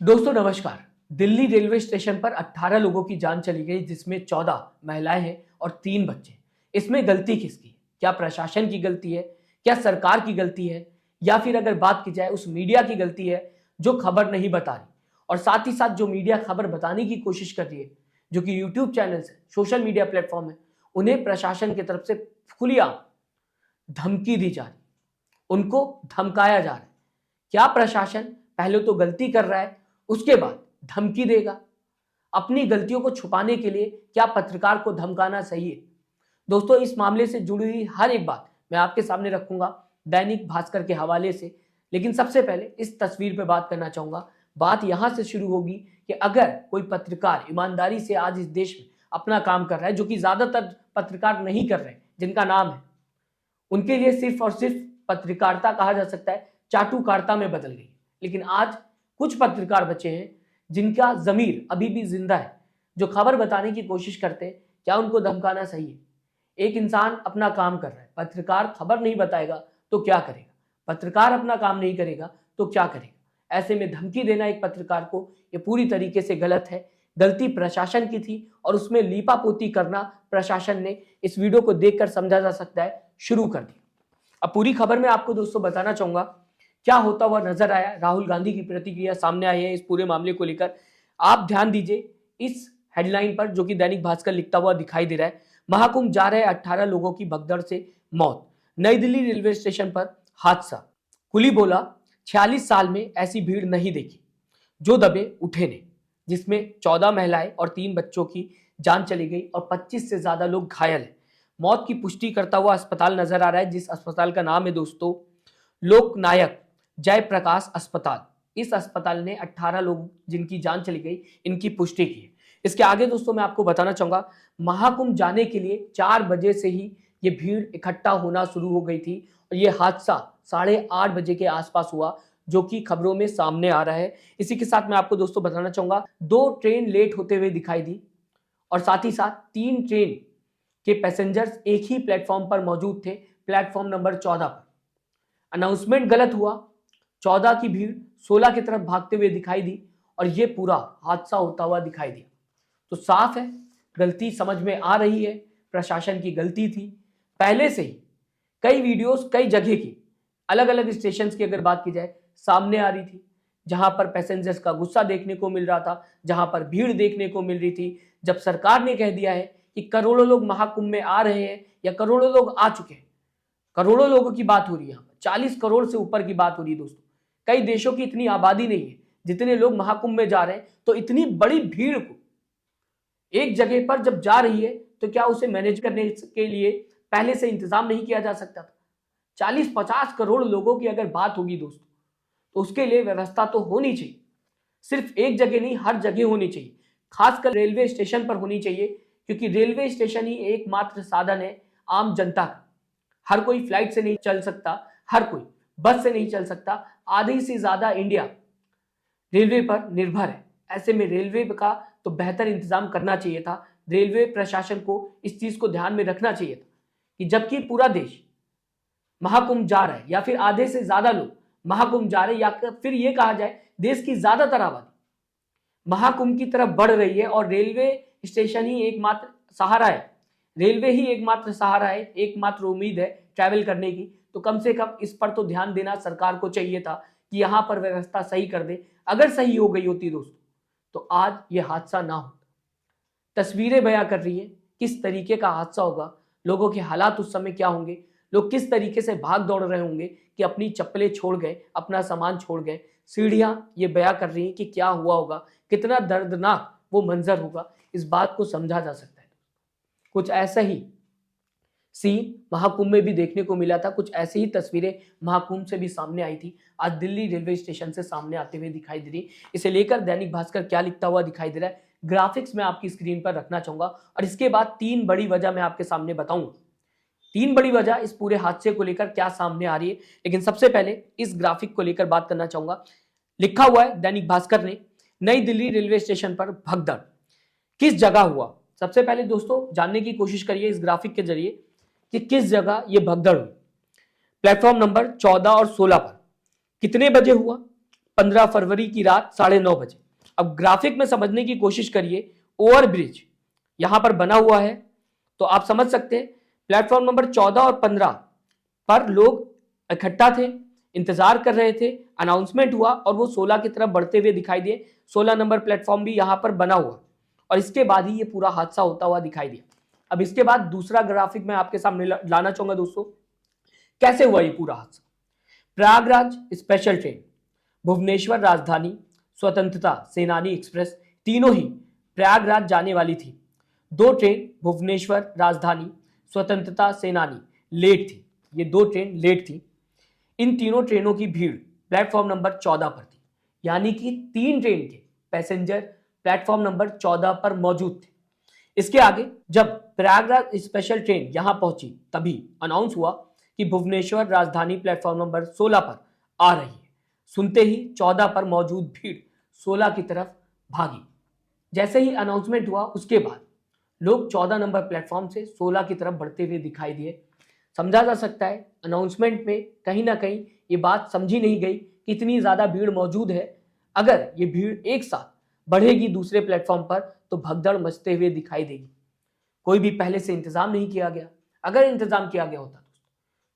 दोस्तों नमस्कार। Delhi railway station पर 18 लोगों की जान चली गई, जिसमें 14 महिलाएं हैं और 3 बच्चे। इसमें गलती किसकी है? क्या प्रशासन की गलती है? क्या सरकार की गलती है? या फिर अगर बात की जाए उस मीडिया की गलती है जो खबर नहीं बता रही, और साथ ही साथ जो मीडिया खबर बताने की कोशिश कर रही है, जो कि यूट्यूब चैनल्स है, सोशल मीडिया प्लेटफॉर्म है, उन्हें प्रशासन की तरफ से खुलेआम धमकी दी जा रही है, उनको धमकाया जा रहा है। क्या प्रशासन पहले तो गलती कर रहा है, उसके बाद धमकी देगा? अपनी गलतियों को छुपाने के लिए क्या पत्रकार को धमकाना सही है? दोस्तों, इस मामले से जुड़ी हुई हर एक बात मैं आपके सामने रखूंगा दैनिक भास्कर के हवाले से। लेकिन सबसे पहले इस तस्वीर पे बात करना चाहूंगा। बात यहां से शुरू होगी कि अगर कोई पत्रकार ईमानदारी से आज इस देश में अपना काम कर रहा है, जो कि ज्यादातर पत्रकार नहीं कर रहे, जिनका नाम है, उनके लिए सिर्फ और सिर्फ पत्रकारिता कहा जा सकता है चाटुकारिता में बदल गई। लेकिन आज कुछ पत्रकार बचे हैं जिनका जमीर अभी भी जिंदा है, जो खबर बताने की कोशिश करते हैं। क्या उनको धमकाना सही है? एक इंसान अपना काम कर रहा है, पत्रकार खबर नहीं बताएगा तो क्या करेगा? पत्रकार अपना काम नहीं करेगा तो क्या करेगा? ऐसे में धमकी देना एक पत्रकार को, ये पूरी तरीके से गलत है। गलती प्रशासन की थी और उसमें लीपापोती करना प्रशासन ने, इस वीडियो को देखकर समझा जा सकता है, शुरू कर दिया। अब पूरी खबर में आपको दोस्तों बताना चाहूंगा क्या होता हुआ नजर आया। राहुल गांधी की प्रतिक्रिया सामने आई है इस पूरे मामले को लेकर। आप ध्यान दीजिए इस हेडलाइन पर, जो कि दैनिक भास्कर लिखता हुआ दिखाई दे रहा है। महाकुंभ जा रहे 18 लोगों की भगदड़ से मौत, नई दिल्ली रेलवे स्टेशन पर हादसा। कुली बोला 46 साल में ऐसी भीड़ नहीं देखी, जो दबे उठे ने, जिसमें 14 महिलाएं और 3 बच्चों की जान चली गई और 25 से ज्यादा लोग घायल हैं। मौत की पुष्टि करता हुआ अस्पताल नजर आ रहा है, जिस अस्पताल का नाम है दोस्तों लोकनायक जयप्रकाश अस्पताल। इस अस्पताल ने 18 लोग जिनकी जान चली गई, इनकी पुष्टि की है। इसके आगे दोस्तों मैं आपको बताना चाहूंगा, महाकुंभ जाने के लिए 4 बजे से ही ये भीड़ इकट्ठा होना शुरू हो गई थी और ये हादसा 8:30 बजे के आसपास हुआ, जो कि खबरों में सामने आ रहा है। इसी के साथ मैं आपको दोस्तों बताना चाहूंगा 2 ट्रेन लेट होते हुए दिखाई दी और साथ ही साथ 3 ट्रेन के पैसेंजर्स एक ही प्लेटफॉर्म पर मौजूद थे, प्लेटफॉर्म नंबर 14 पर। अनाउंसमेंट गलत हुआ, 14 की भीड़ 16 की तरफ भागते हुए दिखाई दी और यह पूरा हादसा होता हुआ दिखाई दिया। तो साफ है गलती समझ में आ रही है, प्रशासन की गलती थी। पहले से ही कई वीडियोस कई जगह की अलग अलग स्टेशन की अगर बात की जाए सामने आ रही थी, जहां पर पैसेंजर्स का गुस्सा देखने को मिल रहा था, जहां पर भीड़ देखने को मिल रही थी। जब सरकार ने कह दिया है कि करोड़ों लोग महाकुंभ में आ रहे हैं या करोड़ों लोग आ चुके हैं, करोड़ों लोगों की बात हो रही है, यहाँ 40 करोड़ से ऊपर की बात हो रही है दोस्तों। कई देशों की इतनी आबादी नहीं है जितने लोग महाकुंभ में जा रहे हैं, तो इतनी बड़ी भीड़ को एक जगह पर जब जा रही है तो क्या उसे मैनेज करने के लिए पहले से इंतजाम नहीं किया जा सकता था? 40-50 करोड़ लोगों की अगर बात होगी दोस्तों, तो उसके लिए व्यवस्था तो होनी चाहिए। सिर्फ एक जगह नहीं, हर जगह होनी चाहिए, खासकर रेलवे स्टेशन पर होनी चाहिए, क्योंकि रेलवे स्टेशन ही एकमात्र साधन है आम जनता का। हर कोई फ्लाइट से नहीं चल सकता, हर कोई बस से नहीं चल सकता। आधी से ज्यादा इंडिया रेलवे पर निर्भर है। ऐसे में रेलवे का तो बेहतर इंतजाम करना चाहिए था। रेलवे प्रशासन को इस चीज को ध्यान में रखना चाहिए था कि जबकि पूरा देश महाकुंभ जा रहा है, या फिर आधे से ज्यादा लोग महाकुंभ जा रहे हैं, या फिर ये कहा जाए देश की ज्यादातर आबादी महाकुंभ की तरफ बढ़ रही है और रेलवे स्टेशन ही एकमात्र सहारा है, रेलवे ही एकमात्र सहारा है, एकमात्र उम्मीद है ट्रैवल करने की, तो कम से कम इस पर तो ध्यान देना सरकार को चाहिए था कि यहां पर व्यवस्था सही कर दे। अगर सही हो गई होती दोस्तों, तो आज ये हादसा ना होता। तस्वीरें बयां कर रही है किस तरीके का हादसा होगा, लोगों के हालात उस समय क्या होंगे, लोग किस तरीके से भाग दौड़ रहे होंगे कि अपनी चप्पलें छोड़ गए, अपना सामान छोड़ गए। सीढ़ियां ये बयां कर रही हैं कि क्या हुआ होगा, कितना दर्दनाक वो मंजर होगा। इस बात को समझा जा सकता है। कुछ ऐसा ही सीन महाकुंभ में भी देखने को मिला था, कुछ ऐसी ही तस्वीरें महाकुंभ से भी सामने आई थी, आज दिल्ली रेलवे स्टेशन से सामने आते हुए दिखाई दे रही। इसे लेकर दैनिक भास्कर क्या लिखता हुआ दिखाई दे रहा है, ग्राफिक्स में आपकी स्क्रीन पर रखना चाहूंगा और इसके बाद 3 बड़ी वजह मैं आपके सामने बताऊंगा। 3 बड़ी वजह इस पूरे हादसे को लेकर क्या सामने आ रही है। लेकिन सबसे पहले इस ग्राफिक को लेकर बात करना चाहूंगा। लिखा हुआ है दैनिक भास्कर ने, नई दिल्ली रेलवे स्टेशन पर भगदड़ किस जगह हुआ। सबसे पहले दोस्तों जानने की कोशिश करिए इस ग्राफिक के जरिए कि किस जगह यह भगदड़ हुई। प्लेटफॉर्म नंबर 14 और 16 पर कितने बजे हुआ, 15 फरवरी की रात 9:30 बजे। अब ग्राफिक में समझने की कोशिश करिए। ओवरब्रिज यहां पर बना हुआ है, तो आप समझ सकते हैं प्लेटफॉर्म नंबर 14 और 15 पर लोग इकट्ठा थे, इंतजार कर रहे थे। अनाउंसमेंट हुआ और वो 16 की तरफ बढ़ते हुए दिखाई दिए। 16 नंबर प्लेटफॉर्म भी यहां पर बना हुआ और इसके बाद ही ये पूरा हादसा होता हुआ दिखाई दिया। अब इसके बाद दूसरा ग्राफिक मैं आपके सामने लाना चाहूंगा दोस्तों, कैसे हुआ ये पूरा हादसा। प्रयागराज स्पेशल ट्रेन, भुवनेश्वर राजधानी, स्वतंत्रता सेनानी एक्सप्रेस तीनों ही प्रयागराज जाने वाली थी। 2 ट्रेन भुवनेश्वर राजधानी स्वतंत्रता सेनानी लेट थी। ये 2 ट्रेन लेट थी। इन तीनों ट्रेनों की भीड़ प्लेटफॉर्म नंबर 14 पर थी, यानी कि 3 ट्रेन के पैसेंजर प्लेटफॉर्म नंबर 14 पर मौजूद थे। इसके आगे जब प्रयागराज स्पेशल ट्रेन यहां पहुंची तभी अनाउंस हुआ कि भुवनेश्वर राजधानी प्लेटफॉर्म नंबर 16 पर आ रही है। सुनते ही 14 पर मौजूद भीड़ 16 की तरफ भागी। जैसे ही अनाउंसमेंट हुआ उसके बाद लोग 14 नंबर प्लेटफॉर्म से 16 की तरफ बढ़ते हुए दिखाई दिए। समझा जा सकता है अनाउंसमेंट में कहीं ना कहीं ये बात समझी नहीं गई कि इतनी ज्यादा भीड़ मौजूद है। अगर ये भीड़ एक साथ बढ़ेगी दूसरे प्लेटफॉर्म पर तो भगदड़ मचते हुए दिखाई देगी। कोई भी पहले से इंतजाम नहीं किया गया। अगर इंतजाम किया गया होता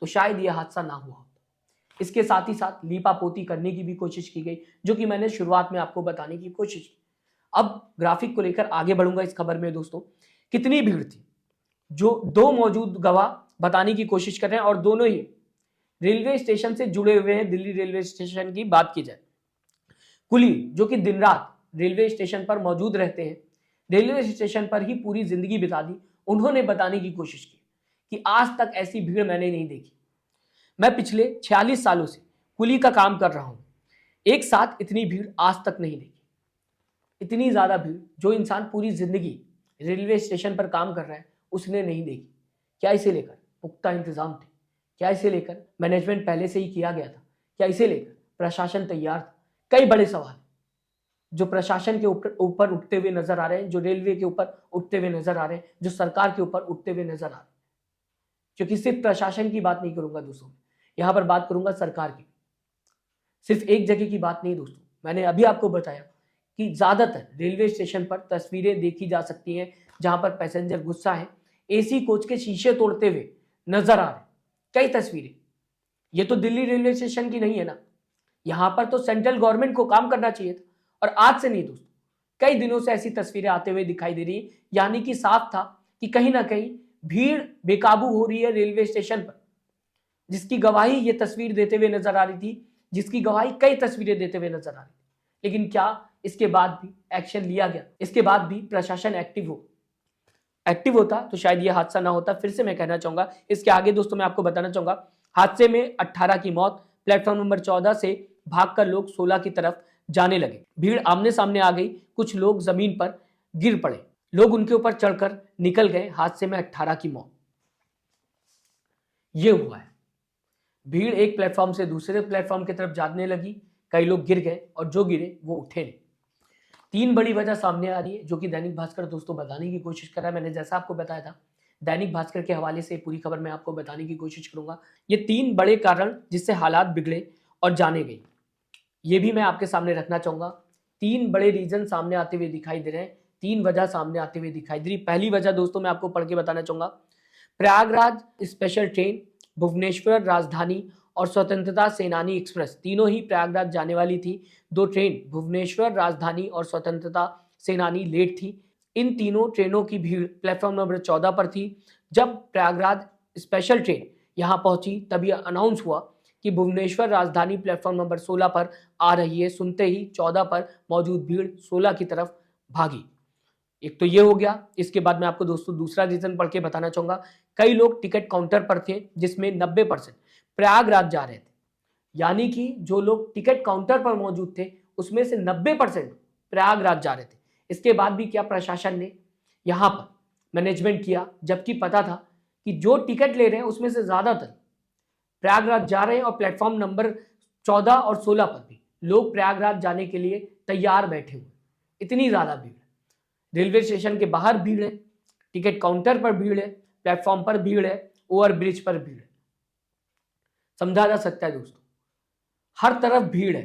तो शायद यह हादसा ना हुआ होता। इसके साथ ही साथ लीपापोती करने की भी कोशिश की गई, जो कि मैंने शुरुआत में आपको बताने की कोशिश की। अब ग्राफिक को लेकर आगे बढ़ूंगा इस खबर में दोस्तों। कितनी भीड़ थी, जो 2 मौजूद गवाह बताने की कोशिश कर रहे हैं और दोनों ही रेलवे स्टेशन से जुड़े हुए हैं। दिल्ली रेलवे स्टेशन की बात की जाए, कुली जो कि दिन रात रेलवे स्टेशन पर मौजूद रहते हैं, रेलवे स्टेशन पर ही पूरी जिंदगी बिता दी, उन्होंने बताने की कोशिश की कि आज तक ऐसी भीड़ मैंने नहीं देखी। मैं पिछले 46 सालों से कुली का काम कर रहा हूं, एक साथ इतनी भीड़ आज तक नहीं देखी। इतनी ज्यादा भीड़ जो इंसान पूरी जिंदगी रेलवे स्टेशन पर काम कर रहा है उसने नहीं देखी। क्या इसे लेकर पुख्ता इंतजाम थे? क्या इसे लेकर मैनेजमेंट पहले से ही किया गया था? क्या इसे लेकर प्रशासन तैयार था? कई बड़े सवाल जो प्रशासन के ऊपर उठते हुए नजर आ रहे हैं, जो रेलवे के ऊपर उठते हुए नजर आ रहे हैं, जो सरकार के ऊपर उठते हुए नजर आ रहे हैं। क्योंकि सिर्फ प्रशासन की बात नहीं करूंगा दोस्तों, यहां पर बात करूंगा सरकार की। सिर्फ एक जगह की बात नहीं दोस्तों, मैंने अभी आपको बताया कि ज्यादातर रेलवे स्टेशन पर तस्वीरें देखी जा सकती हैं जहां पर पैसेंजर गुस्सा है, एसी कोच के शीशे तोड़ते हुए नजर आ रहे। कई तस्वीरें, ये तो दिल्ली रेलवे स्टेशन की नहीं है ना, यहां पर तो सेंट्रल गवर्नमेंट को काम करना चाहिए था। और आज से नहीं दोस्तों, कई दिनों से ऐसी तस्वीरें आते हुए दिखाई दे रही, यानी कि साफ था कि कहीं ना कहीं भीड़ बेकाबू हो रही है रेलवे स्टेशन पर, जिसकी गवाही ये तस्वीर देते हुए नजर आ रही थी, जिसकी गवाही कई तस्वीरें देते हुए नजर आ रही थी। लेकिन क्या इसके बाद भी एक्शन लिया गया? इसके बाद भी प्रशासन एक्टिव होता तो शायद यह हादसा ना होता। फिर से मैं कहना चाहूंगा, इसके आगे दोस्तों मैं आपको बताना चाहूंगा, हादसे में 18 की मौत, प्लेटफॉर्म नंबर 14 से भागकर लोग 16 की तरफ जाने लगे। भीड़ आमने सामने आ गई, कुछ लोग जमीन पर गिर पड़े, लोग उनके ऊपर चढ़कर निकल गए। हादसे में 18 की मौत ये हुआ है। भीड़ एक प्लेटफॉर्म से दूसरे प्लेटफॉर्म की तरफ जाने लगी, कई लोग गिर गए और जो गिरे वो उठे नहीं। 3 बड़ी वजह सामने आ रही है, जो कि दैनिक भास्कर दोस्तों बताने की कोशिश कर रहा है। मैंने जैसा आपको बताया था, दैनिक भास्कर के हवाले से पूरी खबर मैं आपको बताने की कोशिश करूंगा। ये 3 बड़े कारण जिससे हालात बिगड़े और जाने गई, ये भी मैं आपके सामने रखना चाहूंगा। 3 बड़े रीजन सामने आते हुए दिखाई दे रहे हैं, 3 वजह सामने आते हुए दिखाई दे रही। पहली वजह दोस्तों मैं आपको पढ़ के बताना चाहूंगा, प्रयागराज स्पेशल ट्रेन, भुवनेश्वर राजधानी और स्वतंत्रता सेनानी एक्सप्रेस तीनों ही प्रयागराज जाने वाली थी। 2 ट्रेन भुवनेश्वर राजधानी और स्वतंत्रता सेनानी लेट थी। इन तीनों ट्रेनों की भीड़ प्लेटफॉर्म नंबर 14 पर थी। जब प्रयागराज स्पेशल ट्रेन यहां पहुंची तभी अनाउंस हुआ कि भुवनेश्वर राजधानी प्लेटफॉर्म नंबर 16 पर आ रही है। सुनते ही 14 पर मौजूद भीड़ 16 की तरफ भागी। एक तो ये हो गया। इसके बाद मैं आपको दोस्तों दूसरा रीजन पढ़ के बताना चाहूंगा। कई लोग टिकट काउंटर पर थे जिसमें 90% प्रयागराज जा रहे थे, यानी कि जो लोग टिकट काउंटर पर मौजूद थे उसमें से 90% प्रयागराज जा रहे थे। इसके बाद भी क्या प्रशासन ने यहां पर मैनेजमेंट किया, जबकि पता था कि जो टिकट ले रहे हैं उसमें से ज्यादातर प्रयागराज जा रहे हैं और प्लेटफॉर्म नंबर 14 और 16 पर भी लोग प्रयागराज जाने के लिए तैयार बैठे हुए। इतनी ज्यादा भीड़, रेलवे स्टेशन के बाहर भीड़ है, टिकट काउंटर पर भीड़ है, प्लेटफॉर्म पर भीड़ है, ओवर ब्रिज पर भीड़ है। समझा जा सकता है दोस्तों, हर तरफ भीड़ है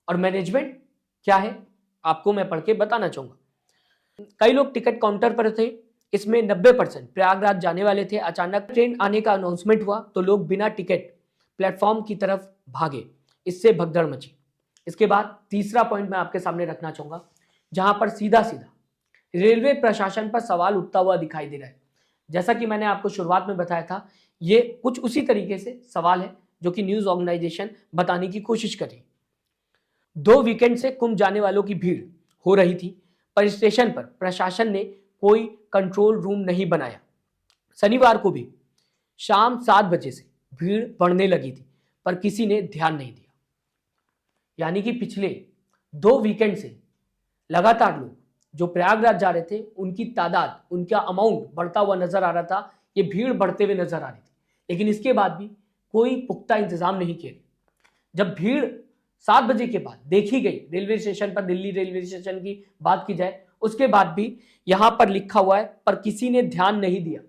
और मैनेजमेंट क्या है आपको मैं पढ़ के बताना चाहूंगा। कई लोग टिकट काउंटर पर थे, इसमें 90% प्रयागराज जाने वाले थे। अचानक ट्रेन आने का अनाउंसमेंट हुआ तो लोग बिना टिकट प्लेटफॉर्म की तरफ भागे, इससे भगदड़ मची। इसके बाद तीसरा पॉइंट मैं आपके सामने रखना चाहूंगा, जहां पर सीधा सीधा रेलवे प्रशासन पर सवाल उठता हुआ दिखाई दे रहा है। जैसा कि मैंने आपको शुरुआत में बताया था, ये कुछ उसी तरीके से सवाल है जो कि न्यूज ऑर्गेनाइजेशन बताने की कोशिश कर रही। 2 वीकेंड से कुंभ जाने वालों की भीड़ हो रही थी, पर स्टेशन पर प्रशासन ने कोई कंट्रोल रूम नहीं बनाया। शनिवार को भी शाम 7 बजे से भीड़ बढ़ने लगी थी, पर किसी ने ध्यान नहीं दिया। यानी कि पिछले 2 वीकेंड से लगातार लोग जो प्रयागराज जा रहे थे, उनकी तादाद, उनका अमाउंट बढ़ता हुआ नजर आ रहा था, ये भीड़ बढ़ते हुए नजर आ रही थी, लेकिन इसके बाद भी कोई पुख्ता इंतजाम नहीं किए। जब भीड़ 7 बजे के बाद देखी गई रेलवे स्टेशन पर, दिल्ली रेलवे स्टेशन की बात की जाए, उसके बाद भी यहां पर लिखा हुआ है पर किसी ने ध्यान नहीं दिया।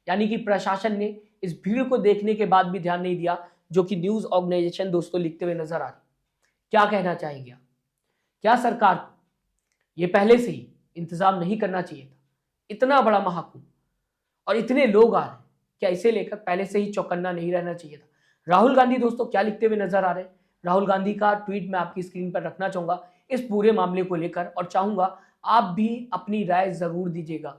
यानी कि प्रशासन ने इस भीड़ को देखने के बाद भी ध्यान नहीं दिया, जो कि न्यूज ऑर्गेनाइजेशन दोस्तों लिखते हुए नजर आ रही। क्या कहना चाहेंगे आप? क्या सरकार को ये पहले से ही इंतजाम नहीं करना चाहिए था? इतना बड़ा महाकुंभ और इतने लोग आ रहे हैं, क्या इसे लेकर पहले से ही चौकन्ना नहीं रहना चाहिए था? राहुल गांधी दोस्तों क्या लिखते हुए नजर आ रहे हैं? राहुल गांधी का ट्वीट मैं आपकी स्क्रीन पर रखना चाहूंगा इस पूरे मामले को लेकर, और चाहूंगा आप भी अपनी राय जरूर दीजिएगा।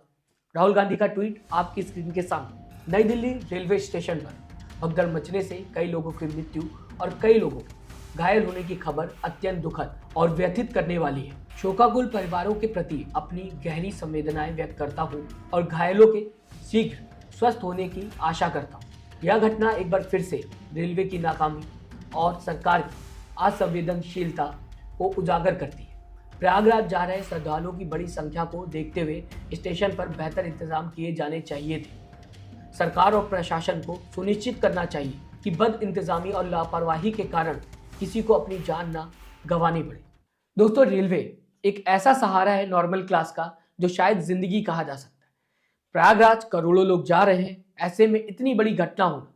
राहुल गांधी का ट्वीट आपकी स्क्रीन के सामने। नई दिल्ली रेलवे स्टेशन पर भगदड़ मचने से कई लोगों की मृत्यु और कई लोगों के घायल होने की खबर अत्यंत दुखद और व्यथित करने वाली है। शोकाकुल परिवारों के प्रति अपनी गहरी संवेदनाएं व्यक्त करता हूं और घायलों के शीघ्र स्वस्थ होने की आशा करता हूं। यह घटना एक बार फिर से रेलवे की नाकामी और सरकार की असंवेदनशीलता को उजागर करती है। प्रयागराज जा रहे श्रद्धालुओं की बड़ी संख्या को देखते हुए स्टेशन पर बेहतर इंतजाम किए जाने चाहिए थे। सरकार और प्रशासन को सुनिश्चित करना चाहिए कि बद इंतजामी और लापरवाही के कारण किसी को अपनी जान ना गंवानी पड़े। दोस्तों, रेलवे एक ऐसा सहारा है नॉर्मल क्लास का जो शायद जिंदगी कहा जा सकता है। प्रयागराज करोड़ों लोग जा रहे हैं, ऐसे में इतनी बड़ी घटना होना,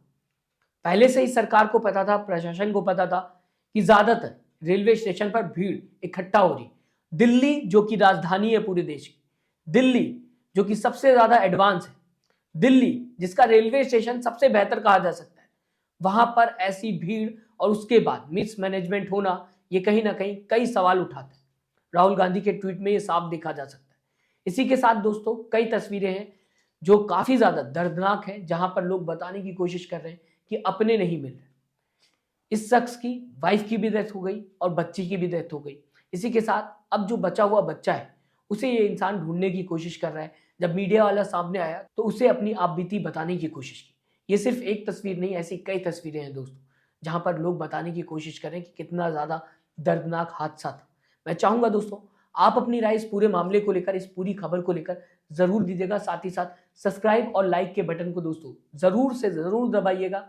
पहले से ही सरकार को पता था, प्रशासन को पता था कि ज्यादातर रेलवे स्टेशन पर भीड़ इकट्ठा हो रही। दिल्ली जो कि राजधानी है पूरे देश की, दिल्ली जो कि सबसे ज्यादा एडवांस है, दिल्ली जिसका रेलवे स्टेशन सबसे बेहतर कहा जा सकता है, वहां पर ऐसी भीड़ और उसके बाद मिसमैनेजमेंट होना, ये कहीं ना कहीं कई सवाल उठाते हैं। राहुल गांधी के ट्वीट में ये साफ देखा जा सकता है। इसी के साथ दोस्तों कई तस्वीरें हैं जो काफी ज्यादा दर्दनाक हैं, जहां पर लोग बताने की कोशिश कर रहे हैं कि अपने नहीं मिल रहे। इस शख्स की वाइफ की भी डेथ हो गई और बच्ची की भी डेथ हो गई। इसी के साथ अब जो बचा हुआ बच्चा है उसे ये इंसान ढूंढने की कोशिश कर रहा है। जब मीडिया वाला सामने आया तो उसे अपनी आपबीती बताने की कोशिश की। ये सिर्फ एक तस्वीर नहीं, ऐसी कई तस्वीरें हैं दोस्तों, जहां पर लोग बताने की कोशिश करें कि कितना ज्यादा दर्दनाक हादसा था। मैं चाहूंगा दोस्तों आप अपनी राय इस पूरे मामले को लेकर, इस पूरी खबर को लेकर जरूर दीजिएगा। साथ ही साथ सब्सक्राइब और लाइक के बटन को दोस्तों जरूर से जरूर दबाइएगा